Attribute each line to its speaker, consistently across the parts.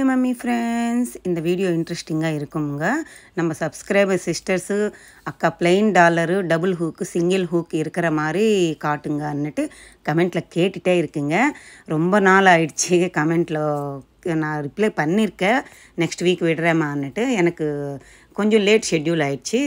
Speaker 1: Mummy friends, இந்த video இன்ட்ரெஸ்டிங்காக இருக்குங்க. நம்ம சப்ஸ்கிரைபர் சிஸ்டர்ஸு அக்கா plain dollar double hook single hook இருக்கிற மாதிரி காட்டுங்கன்னுட்டு கமெண்ட்டில் கேட்டுகிட்டே இருக்குங்க. ரொம்ப நாள் ஆயிடுச்சு கமெண்ட்டில் நான் ரிப்ளை பண்ணியிருக்கேன். நெக்ஸ்ட் வீக் விடுறேம்மான்னுட்டு எனக்கு கொஞ்சம் லேட் ஷெட்யூல் ஆயிடுச்சு.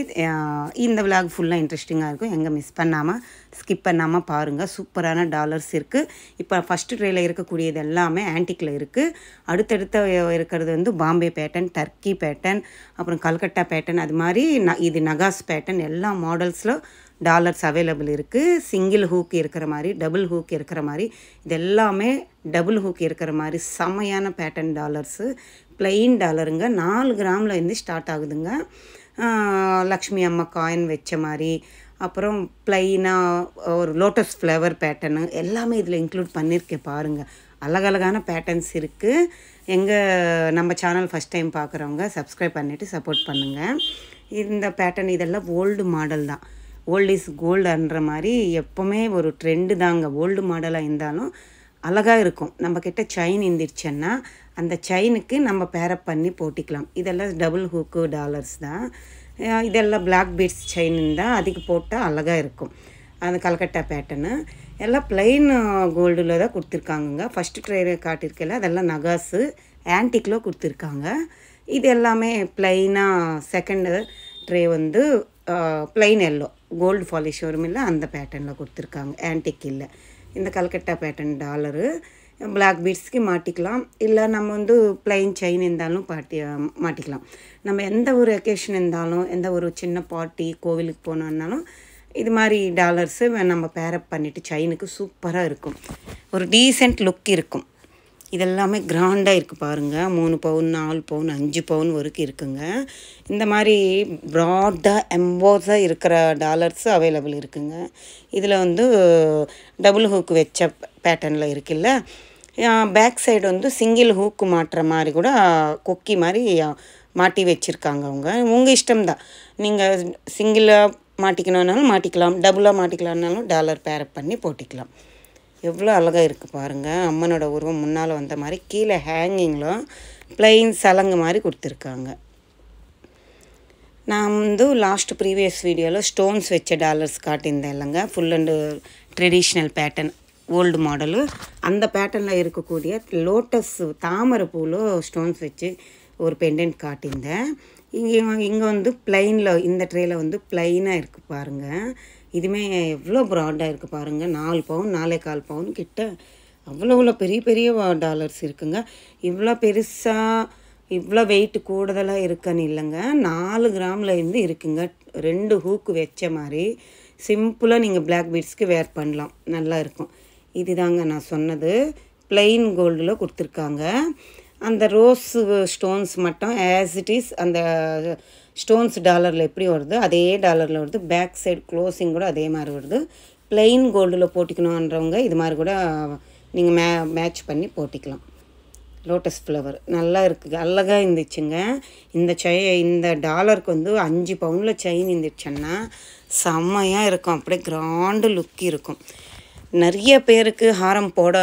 Speaker 1: இந்த விலாக் ஃபுல்லாக இன்ட்ரெஸ்டிங்காக இருக்கும். எங்கே மிஸ் பண்ணாமல் ஸ்கிப் பண்ணாமல் பாருங்கள். சூப்பரான டாலர்ஸ் இருக்குது. இப்போ ஃபஸ்ட்டு ட்ரேயில் இருக்கக்கூடியது எல்லாமே ஆன்டிக்கில் இருக்குது. அடுத்தடுத்த இருக்கிறது வந்து பாம்பே பேட்டர்ன், டர்க்கி பேட்டர்ன், அப்புறம் கல்கட்டா பேட்டர்ன், அது மாதிரி இது நகாஸ் பேட்டர்ன் எல்லா மாடல்ஸில் டாலர்ஸ் அவைலபிள் இருக்குது. சிங்கிள் ஹூக் இருக்கிற மாதிரி, டபுள் ஹூக் இருக்கிற மாதிரி, இது எல்லாமே டபுள் ஹூக் இருக்கிற மாதிரி செம்மையான பேட்டர்ன் டாலர்ஸு. பிளெயின் டாலருங்க. 4 கிராமில் இருந்து ஸ்டார்ட் ஆகுதுங்க. லக்ஷ்மி அம்மா காயின் வச்ச மாதிரி, அப்புறம் பிளெயினாக ஒரு லோட்டஸ் ஃப்ளவர் பேட்டர்னு எல்லாமே இதில் இன்க்ளூட் பண்ணியிருக்கேன் பாருங்கள். அழகழகான பேட்டர்ன்ஸ் இருக்குது. நம்ம சேனல் ஃபஸ்ட் டைம் பார்க்குறவங்க சப்ஸ்கிரைப் பண்ணிவிட்டு சப்போர்ட் பண்ணுங்கள். இந்த பேட்டர்ன் இதெல்லாம் ஓல்டு மாடல் தான். ஓல்டு இஸ் கோல்டுன்ற மாதிரி எப்போவுமே ஒரு ட்ரெண்டு தாங்க. ஓல்டு மாடலாக இருந்தாலும் அழகாக இருக்கும். நம்மக்கிட்ட செயின் இருந்துருச்சுன்னா அந்த செயினுக்கு நம்ம பேரப் பண்ணி போட்டிக்கலாம். இதெல்லாம் டபுள் ஹூக்கு டாலர்ஸ் தான். இதெல்லாம் பிளாக் பீட்ஸ் செயின் தான், அதுக்கு போட்டால் அழகாக இருக்கும். அந்த கல்கட்டா பேட்டர்னு எல்லாம் பிளெயின் கோல்டில் தான் கொடுத்துருக்காங்கங்க. ஃபஸ்ட்டு ட்ரே காட்டியிருக்கல அதெல்லாம் நகாஸு ஆன்டிக்கில் கொடுத்துருக்காங்க. இது எல்லாமே பிளெயினாக செகண்டு ட்ரே வந்து பிளெயின் எல்லோ கோல்டு பாலிஷ் வரும் இல்லை, அந்த பேட்டர்னில் கொடுத்துருக்காங்க. ஆன்டிக் இல்லை. இந்த கல்கட்டா பேட்டர்ன் டாலரு பிளாக் பீட்ஸ்க்கு மாட்டிக்கலாம். இல்லை நம்ம வந்து பிளெயின் செயின் இருந்தாலும் மாட்டிக்கலாம். நம்ம எந்த ஒரு அக்கேஷன் இருந்தாலும், எந்த ஒரு சின்ன பார்ட்டி கோவிலுக்கு போனோம்னாலும் இது மாதிரி டாலர்ஸு நம்ம பேரப் பண்ணிவிட்டு செயினுக்கு சூப்பராக இருக்கும். ஒரு டீசெண்ட் லுக் இருக்கும். இதெல்லாமே கிராண்டாக இருக்குது பாருங்கள். 3 பவுன் 4 பவுன் 5 பவுன் வரைக்கும் இருக்குங்க. இந்த மாதிரி ப்ராடாக எம்போஸாக இருக்கிற டாலர்ஸு அவைலபிள் இருக்குங்க. இதில் வந்து டபுள் ஹூக் வச்ச பேட்டர்னில் இருக்குல்ல, பேக் சைடு வந்து சிங்கிள் ஹூக்கு மாட்டுற மாதிரி கூட கொக்கி மாதிரி மாட்டி வச்சுருக்காங்க. உங்கள் இஷ்டம்தான். நீங்கள் சிங்கிளாக மாட்டிக்கணுன்னாலும் மாட்டிக்கலாம், டபுளாக மாட்டிக்கலான்னாலும் டாலர் பேரப் பண்ணி போட்டிக்கலாம். எவ்வளோ அழகாக இருக்குது பாருங்கள். அம்மனோட உருவம் முன்னால் வந்த மாதிரி, கீழே ஹேங்கிங்கில் பிளெயின் சலங்கு மாதிரி கொடுத்துருக்காங்க. நான் வந்து ப்ரீவியஸ் வீடியோவில் ஸ்டோன்ஸ் வச்ச டாலர்ஸ் காட்டியிருந்தேன் இல்லைங்க. Full and traditional pattern old model. அந்த பேட்டர்னில் இருக்கக்கூடிய லோட்டஸ் தாமரை பூவில் ஸ்டோன்ஸ் வச்சு ஒரு பெண்டன்ட் காட்டியிருந்தேன். இங்கே வந்து பிளெயினில் இந்த ட்ரேயில் வந்து பிளெயினாக இருக்குது பாருங்கள். இதுவுமே எவ்வளோ ப்ராடாக இருக்குது பாருங்கள். 4 பவுன் 4.25 பவுன் கிட்ட அவ்வளோ பெரிய பெரிய டாலர்ஸ் இருக்குங்க. இவ்வளோ பெருசாக இவ்வளோ வெயிட் கூடுதலாக இருக்குன்னு இல்லைங்க. 4 கிராமில் இருந்து இருக்குங்க. 2 ஹூக்கு வச்ச மாதிரி சிம்பிளாக நீங்கள் பிளாக் பீட்ஸ்க்கு வேர் பண்ணலாம், நல்லா இருக்கும். இதுதாங்க நான் சொன்னது. பிளெயின் கோல்டில் கொடுத்துருக்காங்க. அந்த ரோஸ் ஸ்டோன்ஸ் மட்டும் ஆஸ் இட் இஸ் அந்த ஸ்டோன்ஸ் டாலரில் எப்படி வருது அதே டாலரில் வருது. பேக் சைடு க்ளோஸிங் கூட அதே மாதிரி வருது. பிளெயின் கோல்டில் போட்டிக்கணுன்றவங்க இது மாதிரி கூட நீங்கள் மேட்ச் பண்ணி போட்டிக்கலாம். லோட்டஸ் ஃப்ளவர் நல்லா இருக்குது, அழகாக இருந்துச்சுங்க. இந்த டாலருக்கு வந்து 5 பவுனில் செயின் இருந்துச்சுன்னா செம்மையாக இருக்கும். அப்படியே கிராண்டு லுக் இருக்கும். நிறைய பேருக்கு ஹாரம் போட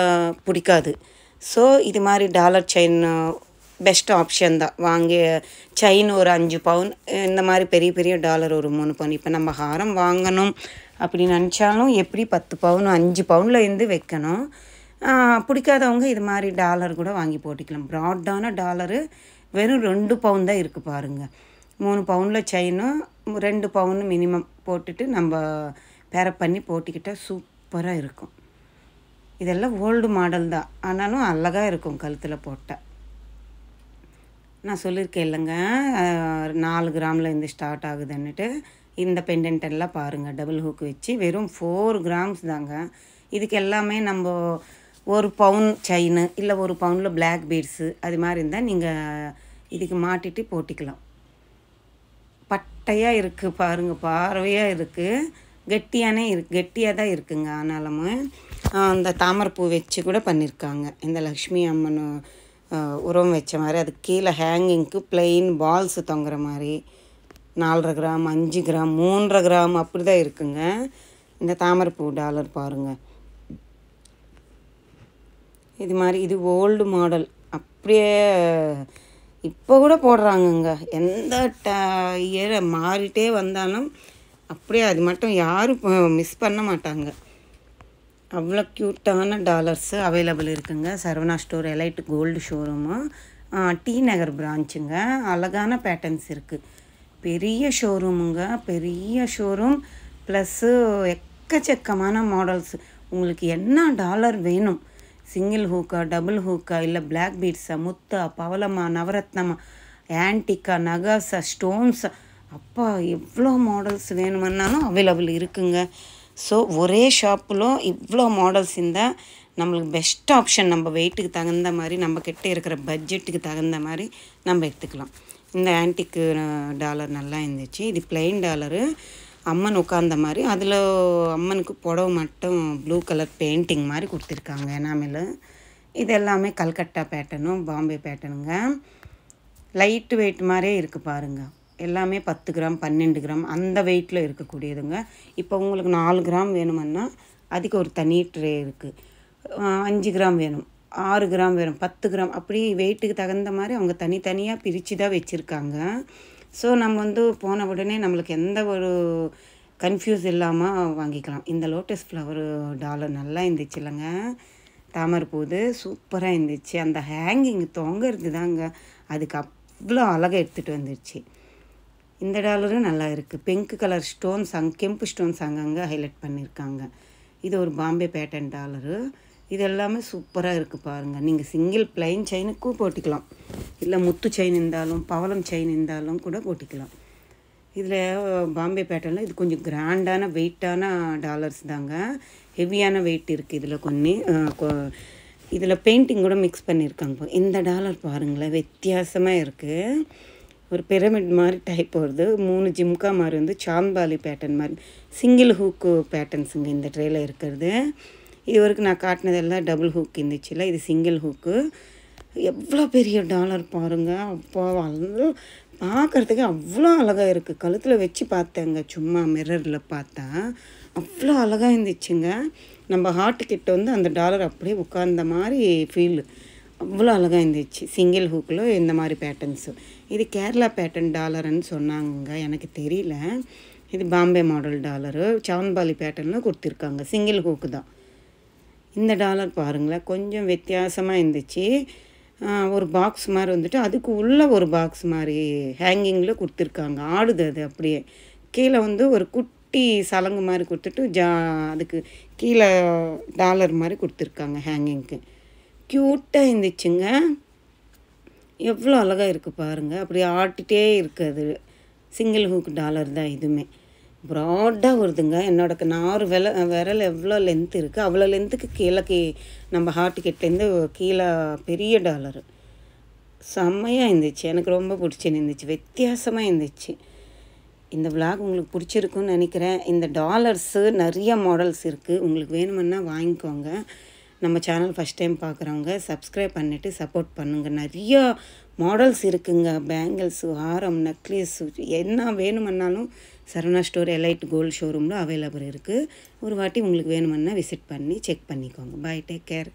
Speaker 1: பிடிக்காது. ஸோ இது மாதிரி டாலர் செயின் பெஸ்ட் ஆப்ஷன் தான். வாங்கி செயின் ஒரு 5 பவுன், இந்த மாதிரி பெரிய பெரிய டாலர் ஒரு 3 பவுன். இப்போ நம்ம ஹாரம் வாங்கணும் அப்படின்னு நினச்சாலும் எப்படி 10 பவுன் 5 பவுனில் இருந்து வைக்கணும். பிடிக்காதவங்க இது மாதிரி டாலர் கூட வாங்கி போட்டிக்கலாம். ப்ராடான டாலரு வெறும் 2 பவுன் தான் இருக்குது பாருங்கள். 3 பவுனில் செயினும் 2 பவுன் மினிமம் போட்டுட்டு நம்ம பேரப் பண்ணி போட்டிக்கிட்டால் சூப்பராக இருக்கும். இதெல்லாம் ஓல்டு மாடல் தான், ஆனாலும் அழகாக இருக்கும் கழுத்தில் போட்டால். நான் சொல்லியிருக்கேன் இல்லைங்க 4 கிராமில் இருந்து ஸ்டார்ட் ஆகுதுன்னுட்டு. இந்த பெண்டன்ட் எல்லாம் பாருங்கள் டபுள் ஹூக் வச்சு வெறும் 4 கிராம்ஸ் தாங்க. இதுக்கு எல்லாமே நம்ம 1 பவுன் செயின் இல்லை 1 பவுனில் பிளாக் பீட்ஸு அது மாதிரி இருந்தால் நீங்கள் இதுக்கு மாட்டிட்டு போட்டிக்கலாம். பட்டையாக இருக்குது பாருங்கள், பார்வையாக இருக்குது, கெட்டியாக தான் இருக்குங்க. ஆனாலும் அந்த தாமரைப்பூ வச்சு கூட பண்ணியிருக்காங்க. இந்த லக்ஷ்மி அம்மன் உருவம் வச்ச மாதிரி, அதுக்கு கீழே ஹேங்கிங்க்கு பிளெயின் பால்ஸு தொங்குற மாதிரி 4.5 கிராம் 5 கிராம் 3.5 கிராம் அப்படி தான் இருக்குங்க. இந்த தாமரைப்பூ டாலர் பாருங்கள். இது மாதிரி இது ஓல்டு மாடல். அப்படியே இப்போ கூட போடுறாங்கங்க. எந்த இயர் மாறிட்டே வந்தாலும் அப்படியே அது மட்டும் யாரும் மிஸ் பண்ண மாட்டாங்க. அவ்வளோ க்யூட்டான டாலர்ஸு அவைலபிள் இருக்குங்க. Saravana store elite gold showroom, T Nagar பிரான்ச்சுங்க. அழகான பேட்டர்ன்ஸ் இருக்குது. பெரிய ஷோரூமுங்க, பெரிய ஷோரூம். ப்ளஸ்ஸு எக்கச்சக்கமான மாடல்ஸ். உங்களுக்கு என்ன டாலர் வேணும், சிங்கிள் ஹூக்கா, டபுள் ஹூக்கா, இல்லை பிளாக் பீட்ஸா, முத்தா, பவளமா, நவரத்னமா, ஆன்டிக்கா, நகாஸா, ஸ்டோன்ஸா, அப்பா எவ்வளோ மாடல்ஸ் வேணுமன்னாலும் அவைலபிள் இருக்குங்க. ஸோ ஒரே ஷாப்பில் இவ்வளோ மாடல்ஸ் இருந்தால் நம்மளுக்கு பெஸ்ட் ஆப்ஷன். நம்ம வெயிட்டுக்கு தகுந்த மாதிரி, நம்ம கிட்ட இருக்கிற பட்ஜெட்டுக்கு தகுந்த மாதிரி நம்ம எடுத்துக்கலாம். இந்த ஆன்டிக்கு டாலர் நல்லா இருந்துச்சு. இது பிளெயின் டாலரு, அம்மன் உட்காந்த மாதிரி. அதில் அம்மனுக்கு புடவை மட்டும் ப்ளூ கலர் பெயிண்டிங் மாதிரி கொடுத்துருக்காங்க எனாமில். இது எல்லாமே கல்கட்டா பேட்டர்னும் பாம்பே பேட்டர்னுங்க. லைட்டு வெயிட் மாதிரியே இருக்குது பாருங்கள். எல்லாமே 10 கிராம் 12 கிராம் அந்த வெயிட்டில் இருக்கக்கூடியதுங்க. இப்போ உங்களுக்கு 4 கிராம் வேணுமன்னா அதுக்கு ஒரு தனி ட்ரே இருக்குது. 5 கிராம் வேணும், 6 கிராம் வேணும், 10 கிராம், அப்படி வெயிட்டுக்கு தகுந்த மாதிரி அவங்க தனித்தனியாக பிரித்து தான் வச்சுருக்காங்க. ஸோ நம்ம போன உடனே நம்மளுக்கு எந்த ஒரு கன்ஃபியூஸ் இல்லாமல் வாங்கிக்கலாம். இந்த லோட்டஸ் ஃப்ளவர் டாலர் நல்லா இருந்துச்சு இல்லைங்க. தாமரை பூது சூப்பராக இருந்துச்சு. அந்த ஹேங்கிங் தொங்கிறது தாங்க அதுக்கு அவ்வளோ அழகாக எடுத்துகிட்டு வந்துடுச்சு. இந்த டாலரும் நல்லா இருக்குது. பிங்க் கலர் ஸ்டோன்ஸ், கெம்பு ஸ்டோன்ஸ் அங்கங்கே ஹைலைட் பண்ணியிருக்காங்க. இது ஒரு பாம்பே பேட்டர்ன் டாலரு. இது எல்லாமே சூப்பராக இருக்குது பாருங்கள். நீங்கள் சிங்கிள் பிளைன் செயினுக்கும் போட்டிக்கலாம், இல்லை முத்து செயின் இருந்தாலும் பவளம் செயின் இருந்தாலும் கூட போட்டிக்கலாம். இதில் பாம்பே பேட்டர்னில் இது கொஞ்சம் கிராண்டான வெயிட்டான டாலர்ஸ் தாங்க. ஹெவியான வெயிட் இருக்குது இதில். இதில் பெயிண்டிங் கூட மிக்ஸ் பண்ணியிருக்காங்க. இந்த டாலர் பாருங்களேன், வித்தியாசமாக இருக்குது. ஒரு பிரமிட் மாதிரி டைப் வருது. 3 ஜிம்கா மாதிரி சாந்தாலி பேட்டர்ன் மாதிரி சிங்கிள் ஹூக்கு பேட்டர்ன்ஸுங்க இந்த ட்ரேயில் இருக்கிறது. இது வரைக்கும் நான் காட்டினதெல்லாம் டபுள் ஹூக் இருந்துச்சுல்ல, இது சிங்கிள் ஹூக்கு. எவ்வளோ பெரிய டாலர் பாருங்கள். அப்போ பார்க்குறதுக்கு அவ்வளோ அழகாக இருக்குது. கழுத்தில் வச்சு பார்த்தேங்க, சும்மா மிரரில் பார்த்தா அவ்வளோ அழகாக இருந்துச்சுங்க. நம்ம ஹார்ட்டுக்கிட்ட அந்த டாலர் அப்படியே உட்கார்ந்த மாதிரி ஃபீல், அவ்வளோ அழகாக இருந்துச்சு. சிங்கிள் ஹூக்கில் இந்த மாதிரி பேட்டர்ன்ஸு. இது கேரளா பேட்டர்ன் டாலர்னு சொன்னாங்க, எனக்கு தெரியல. இது பாம்பே மாடல் டாலரு, சாந்தாலி பேட்டர்னில் கொடுத்துருக்காங்க. சிங்கிள் ஹூக்கு தான். இந்த டாலர் பாருங்களேன், கொஞ்சம் வித்தியாசமாக இருந்துச்சு. ஒரு பாக்ஸ் மாதிரி அதுக்கு உள்ளே ஒரு பாக்ஸ் மாதிரி ஹேங்கிங்கில் கொடுத்துருக்காங்க. ஆடுது அது அப்படியே. கீழே ஒரு குட்டி சலங்கு மாதிரி கொடுத்துட்டு அதுக்கு கீழே டாலர் மாதிரி கொடுத்துருக்காங்க ஹேங்கிங்க்கு. க்யூட்டாக இருந்துச்சுங்க. எவ்வளோ அழகாக இருக்குது பாருங்கள். அப்படி ஆட்டிகிட்டே இருக்குது. சிங்கிள் ஹூக் டாலர் தான் இதுவுமே. ப்ராடாக வருதுங்க. என்னோட 4 விரல் எவ்வளோ லென்த் இருக்குது அவ்வளோ லென்த்துக்கு கீழே நம்ம ஹார்ட்டுக்கிட்டேருந்து கீழே பெரிய டாலரு. செம்மையாக இருந்துச்சு. எனக்கு ரொம்ப பிடிச்சிருந்துச்சு, வித்தியாசமாக இருந்துச்சு. இந்த விளாக் உங்களுக்கு பிடிச்சிருக்குன்னு நினைக்கிறேன். இந்த டாலர்ஸு நிறைய மாடல்ஸ் இருக்குது. உங்களுக்கு வேணுமுன்னா வாங்கிக்கோங்க. நம்ம சேனல் ஃபஸ்ட் டைம் பார்க்குறவங்க சப்ஸ்கிரைப் பண்ணிவிட்டு சப்போர்ட் பண்ணுங்கள். நிறையா மாடல்ஸ் இருக்குங்க. பேங்கிள்ஸு, ஹாரம், நெக்லஸு, என்ன வேணுமன்னாலும் சரவணா ஸ்டோர் எலைட் கோல்டு ஷோரூமில் அவைலபிள் இருக்குது. ஒரு வாட்டி உங்களுக்கு வேணுமன்னா விசிட் பண்ணி செக் பண்ணிக்கோங்க. பாய், டேக் கேர்.